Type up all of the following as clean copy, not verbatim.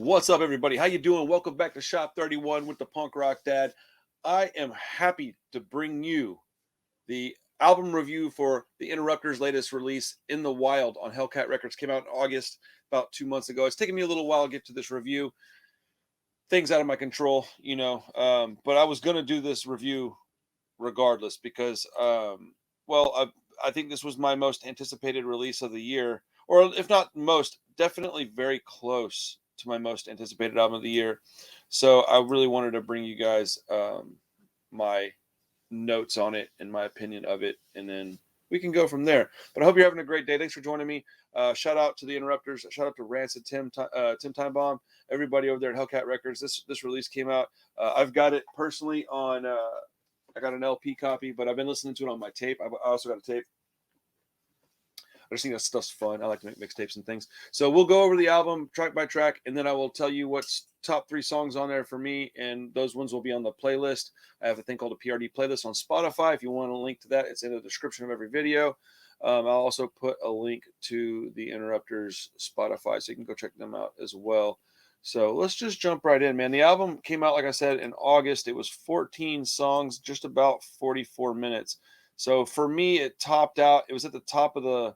What's up, everybody? How you doing? Welcome back to Shop 31 with the Punk Rock Dad. I am happy to bring you the album review for the Interrupters' latest release, In the Wild, on Hellcat Records. Came out in August, about 2 months ago. It's taken me a little while to get to this review. Things out of my control, but I was going to do this review regardless because, I think this was my most anticipated release of the year, or if not most, definitely very close to my most anticipated album of the year. So I really wanted to bring you guys my notes on it and my opinion of it, and then we can go from there. But I hope you're having a great day. Thanks for joining me. Shout out to the Interrupters. Shout out to Rancid, Tim Timebomb, everybody over there at Hellcat Records. This release came out. I've got it personally on. I got an LP copy, but I've been listening to it on my tape. I also got a tape. I just think that stuff's fun. I like to make mixtapes and things. So we'll go over the album track by track, and then I will tell you what's top 3 songs on there for me, and those ones will be on the playlist. I have a thing called a PRD playlist on Spotify. If you want a link to that, it's in the description of every video. I'll also put a link to the Interrupters Spotify, so you can go check them out as well. So let's just jump right in, man. The album came out, like I said, in August. It was 14 songs, just about 44 minutes. So for me, it topped out. It was at the top of the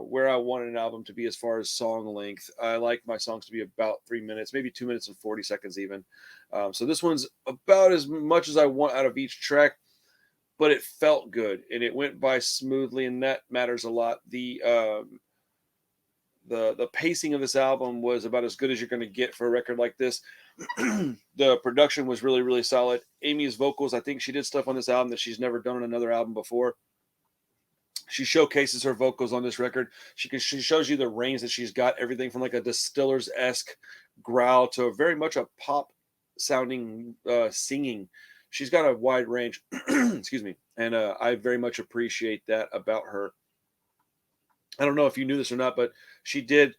where I wanted an album to be as far as song length. I like my songs to be about 3 minutes, maybe 2 minutes and 40 seconds even. So this one's about as much as I want out of each track, but it felt good and it went by smoothly, and that matters a lot. The pacing of this album was about as good as you're going to get for a record like this. The production was really, really solid. Amy's vocals, I think she did stuff on this album that she's never done on another album before. She showcases her vocals on this record. She shows you the range that she's got, everything from like a Distillers-esque growl to very much a pop sounding singing. She's got a wide range. Excuse me. And I very much appreciate that about her. I don't know if you knew this or not, but she did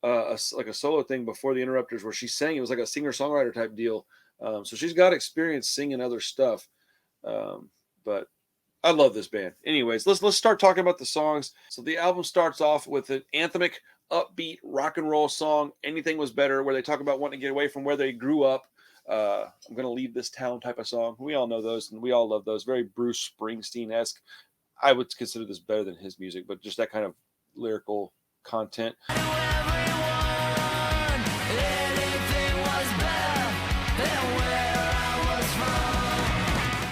a solo thing before the Interrupters where she sang. It was like a singer-songwriter type deal. So she's got experience singing other stuff. But I love this band. Anyways, let's start talking about the songs. So the album starts off with an anthemic, upbeat rock and roll song, Anything Was Better, where they talk about wanting to get away from where they grew up. I'm going to leave this town type of song. We all know those, and we all love those. Very Bruce Springsteen-esque. I would consider this better than his music, but just that kind of lyrical content.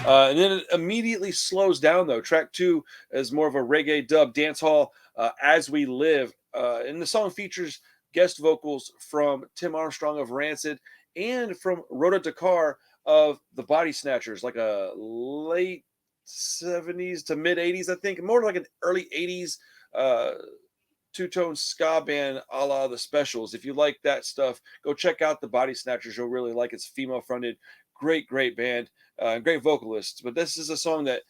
And then it immediately slows down, though. Track 2 is more of a reggae dub dance hall, As We Live. And the song features guest vocals from Tim Armstrong of Rancid and from Rhoda Dakar of the Body Snatchers, like a late 70s to mid 80s, I think. More like an early 80s two-tone ska band a la The Specials. If you like that stuff, go check out the Body Snatchers. You'll really like it. It's female-fronted. Great band. Great vocalists, but this is a song that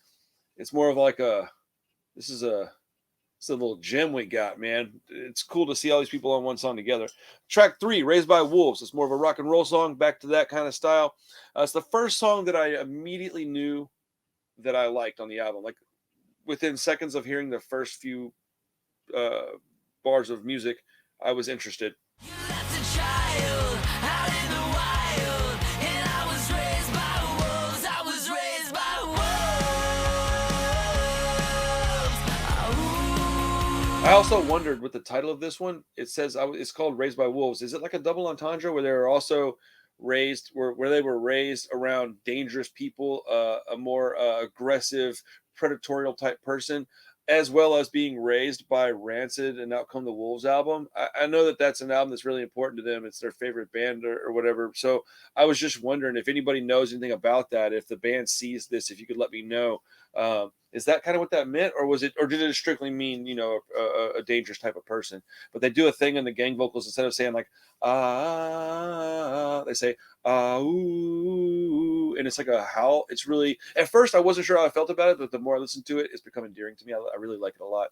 it's more of like it's a little gem we got, man. It's cool to see all these people on one song together. Track 3, Raised by Wolves. It's more of a rock and roll song, back to that kind of style. It's the first song that I immediately knew that I liked on the album. Like within seconds of hearing the first few bars of music, I was interested. I also wondered with the title of this one, it says it's called Raised by Wolves. Is it like a double entendre where they were also raised, where they were raised around dangerous people, a more aggressive, predatorial type person, as well as being raised by Rancid and Out Come the Wolves album? I know that that's an album that's really important to them. It's their favorite band or whatever. So I was just wondering if anybody knows anything about that, if the band sees this, if you could let me know. Is that kind of what that meant, or did it strictly mean, a dangerous type of person? But they do a thing in the gang vocals, instead of saying like they say ooh, and it's like a howl. It's really, at first I wasn't sure how I felt about it, but the more I listen to it, it's become endearing to me. I really like it a lot.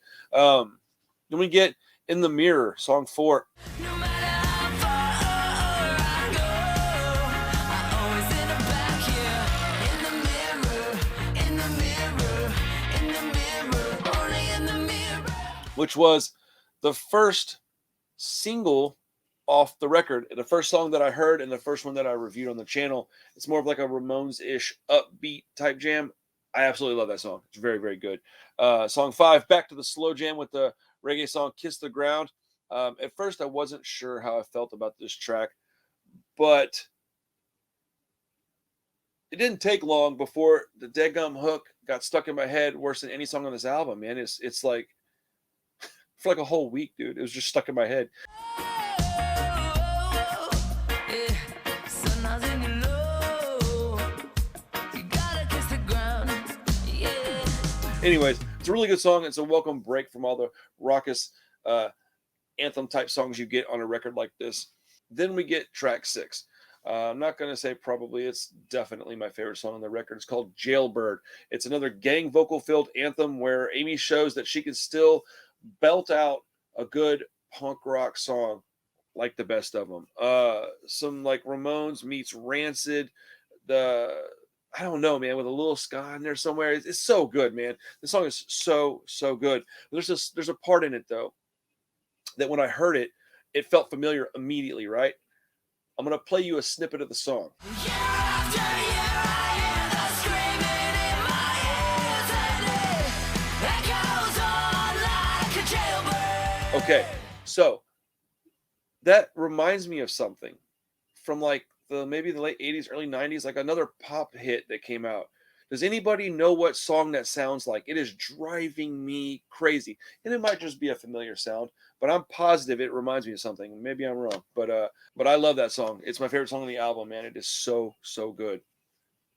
Then we get In the Mirror, song 4. No matter how far I go, I always end up back here in the mirror, in the mirror, in the mirror, only in the mirror. Which was the first single off the record. The first song that I heard and the first one that I reviewed on the channel, it's more of like a Ramones-ish upbeat type jam. I absolutely love that song. It's very, very good. Song 5, back to the slow jam with the reggae song Kiss the Ground. At first, I wasn't sure how I felt about this track, but it didn't take long before the deadgum hook got stuck in my head worse than any song on this album, man. It's like for like a whole week, dude. It was just stuck in my head. Anyways, it's a really good song. It's a welcome break from all the raucous anthem type songs you get on a record like this. Then we get track 6. I'm not going to say probably, it's definitely my favorite song on the record. It's called Jailbird. It's another gang vocal filled anthem where Amy shows that she can still belt out a good punk rock song like the best of them. Some like Ramones meets Rancid. I don't know, man, with a little ska in there somewhere. It's so good, man. The song is so good. There's a part in it though that when I heard it, it felt familiar immediately, right? I'm going to play you a snippet of the song. Okay, so that reminds me of something from like maybe the late 80s, early 90s, like another pop hit that came out. Does anybody know what song that sounds like? It is driving me crazy. And it might just be a familiar sound, but I'm positive it reminds me of something. Maybe I'm wrong, but I love that song. It's my favorite song on the album, man. It is so good.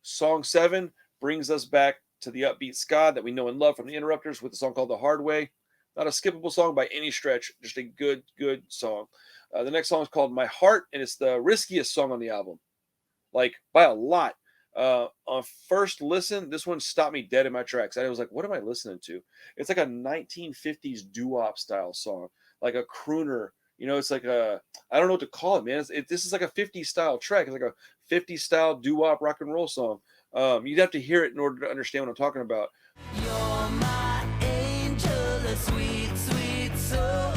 Song 7 brings us back to the upbeat ska that we know and love from the Interrupters with a song called The Hard Way. Not a skippable song by any stretch, just a good song. The next song is called My Heart, and it's the riskiest song on the album, like by a lot. On first listen, this one stopped me dead in my tracks. I was like, what am I listening to? It's like a 1950s doo-wop style song, like a crooner. You know, it's like I don't know what to call it, man. This is like a 50s style track. It's like a 50s style doo-wop rock and roll song. You'd have to hear it in order to understand what I'm talking about. You're my angel, a sweet, sweet soul.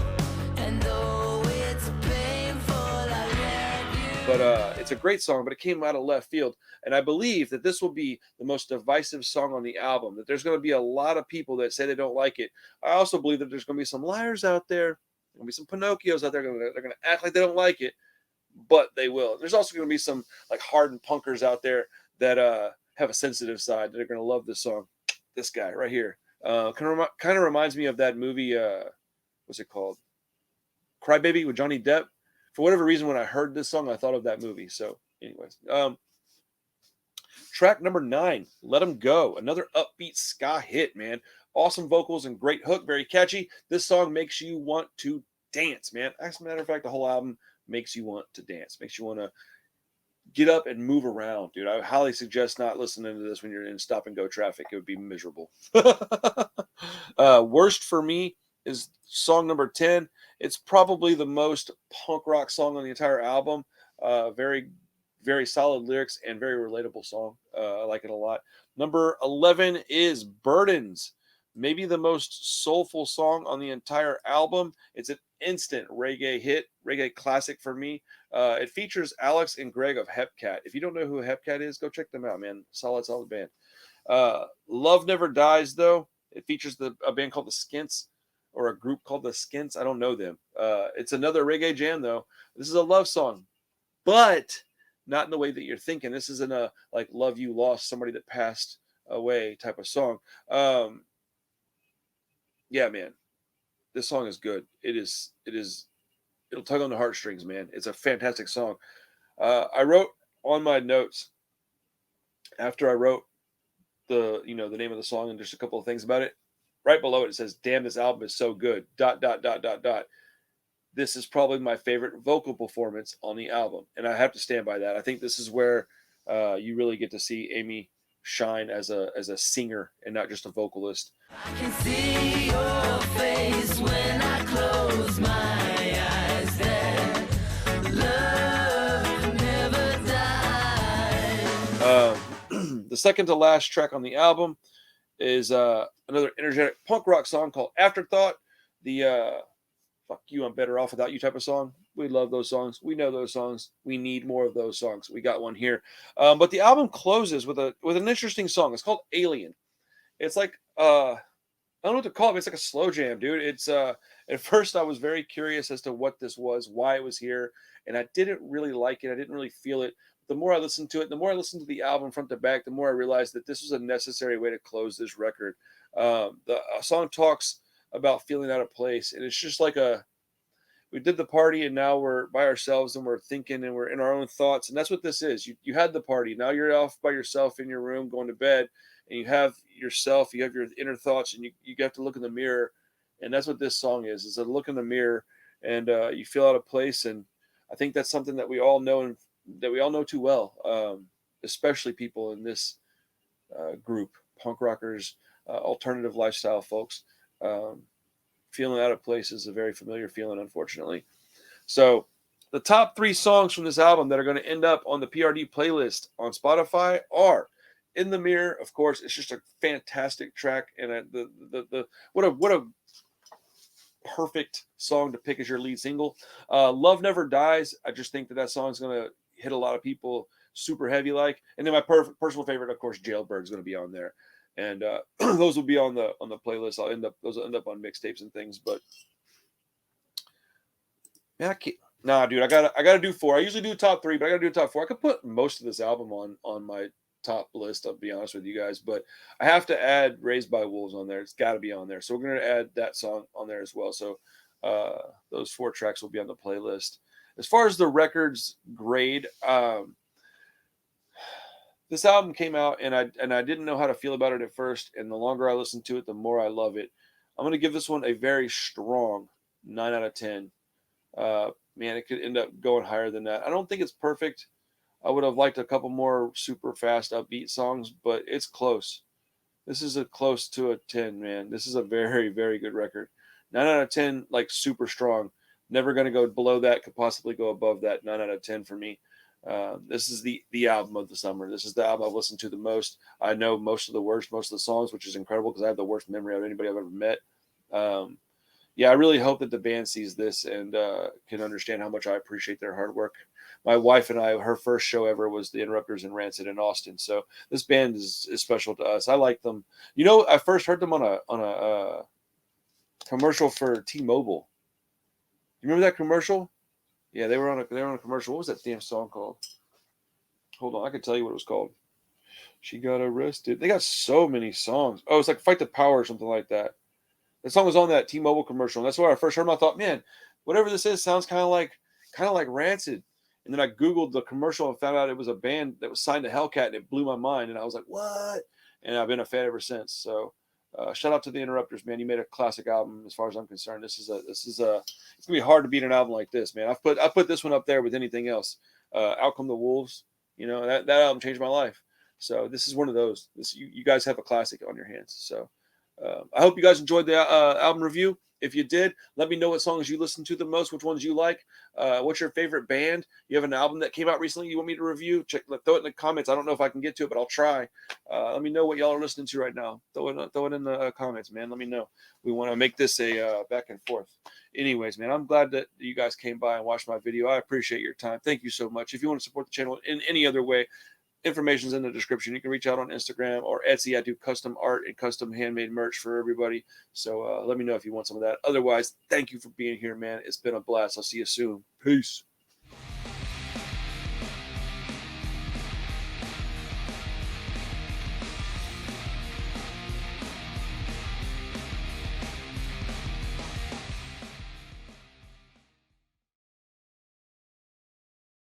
And though it's painful, I love you. But it's a great song, but it came out of left field. And I believe that this will be the most divisive song on the album, that there's going to be a lot of people that say they don't like it. I also believe that there's going to be some liars out there. There's going to be some Pinocchios out there. They're going to act like they don't like it, but they will. There's also going to be some like hardened punkers out there that have a sensitive side that are going to love this song. This guy right here. Kind of reminds me of that movie, what's it called? Crybaby with Johnny Depp. For whatever reason, when I heard this song, I thought of that movie. So anyways, track number 9, Let 'Em Go. Another upbeat ska hit, man. Awesome vocals and great hook, very catchy. This song makes you want to dance, man. As a matter of fact, the whole album makes you want to dance, makes you want to get up and move around, dude. I highly suggest not listening to this when you're in stop and go traffic. It would be miserable. Worst for me is song number 10. It's probably the most punk rock song on the entire album. Very solid lyrics and very relatable song. I like it a lot. Number 11 is Burdens. Maybe the most soulful song on the entire album. It's an instant reggae hit, reggae classic for me. It features Alex and Greg of Hepcat. If you don't know who Hepcat is, go check them out, man. Solid band. Love Never Dies, though. It features a band called the Skints, or a group called the Skints. I don't know them. It's another reggae jam, though. This is a love song, but not in the way that you're thinking. This isn't a like Love You Lost, somebody that passed away type of song. Yeah, man, this song is good. It'll tug on the heartstrings, man. It's a fantastic song. I wrote on my notes after I wrote the name of the song and just a couple of things about it. Right below it says, "Damn, this album is so good." ... This is probably my favorite vocal performance on the album, and I have to stand by that. I think this is where you really get to see Amy shine as a singer and not just a vocalist. I can see your face when I close my eyes. Then love never dies. The second to last track on the album is another energetic punk rock song called Afterthought. The "fuck you, I'm better off without you" type of song We love those songs. We know those songs. We need more of those songs. We got one here. But the album closes with an interesting song. It's called Alien. It's like I don't know what to call it. It's like a slow jam, dude. It's at first I was very curious as to what this was, why it was here, and I didn't really like it. I didn't really feel it. The more I listened to it, the more I listened to the album front to back, the more I realized that this was a necessary way to close this record. The song talks about feeling out of place, and it's just like we did the party and now we're by ourselves and we're thinking and we're in our own thoughts. And that's what this is. You had the party. Now you're off by yourself in your room going to bed, and you have yourself, you have your inner thoughts, and you have to look in the mirror. And that's what this song is. It's a look in the mirror, and you feel out of place. And I think that's something that we all know, and that we all know too well, especially people in this group, punk rockers, alternative lifestyle folks. Feeling out of place is a very familiar feeling, unfortunately. So the top 3 songs from this album that are going to end up on the PRD playlist on Spotify are In the Mirror. Of course, it's just a fantastic track, and what a perfect song to pick as your lead single. Love Never Dies. I just think that song is going to hit a lot of people super heavy like. And then my personal favorite, of course, Jailbird is going to be on there. And those will be on the playlist. Those will end up on mixtapes and things. But man, dude, I gotta do 4. I usually do top 3, but I gotta do top 4. I could put most of this album on my top list, I'll be honest with you guys, but I have to add Raised by Wolves on there. It's got to be on there. So we're gonna add that song on there as well. So those 4 tracks will be on the playlist. As far as the record's grade, this album came out and I didn't know how to feel about it at first, and the longer I listen to it, the more I love it. I'm going to give this one a very strong 9 out of 10. Man, it could end up going higher than that. I don't think it's perfect. I would have liked a couple more super fast upbeat songs, but it's close. This is a close to a 10, man. This is a very, very good record. 9 out of 10, like super strong. Never going to go below that, could possibly go above that. 9 out of 10 for me. This is the album of the summer. This is the album I've listened to the most. I know most of the words, most of the songs, which is incredible because I have the worst memory of anybody I've ever met. Yeah, I really hope that the band sees this and can understand how much I appreciate their hard work. My wife and I, her first show ever was the Interrupters and Rancid in Austin. So this band is special to us. I like them. You know, I first heard them on a commercial for T-Mobile. You remember that commercial? Yeah, they were on a commercial. What was that damn song called? Hold on, I can tell you what it was called. She got arrested. They got so many songs. Oh, it's like Fight the Power or something like that. That song was on that T-Mobile commercial, and that's where I first heard them. I thought, man, whatever this is sounds kind of like Rancid. And then I Googled the commercial and found out it was a band that was signed to Hellcat, and it blew my mind. And I was like, what? And I've been a fan ever since. So shout out to the Interrupters, man. You made a classic album as far as I'm concerned. It's gonna be hard to beat an album like this, man. I put this one up there with anything else. Out Come the Wolves, you know, that album changed my life. So this is one of those. You guys have a classic on your hands. So I hope you guys enjoyed the album review. If you did, let me know what songs you listen to the most, which ones you like. What's your favorite band? You have an album that came out recently you want me to review? Throw it in the comments. I don't know if I can get to it, but I'll try. Let me know what y'all are listening to right now. Throw it in the comments, man. Let me know. We want to make this a back and forth. Anyways, man, I'm glad that you guys came by and watched my video. I appreciate your time. Thank you so much. If you want to support the channel in any other way, information's in the description. You can reach out on Instagram or Etsy. I do custom art and custom handmade merch for everybody. So let me know if you want some of that. Otherwise, thank you for being here, man. It's been a blast. I'll see you soon. Peace.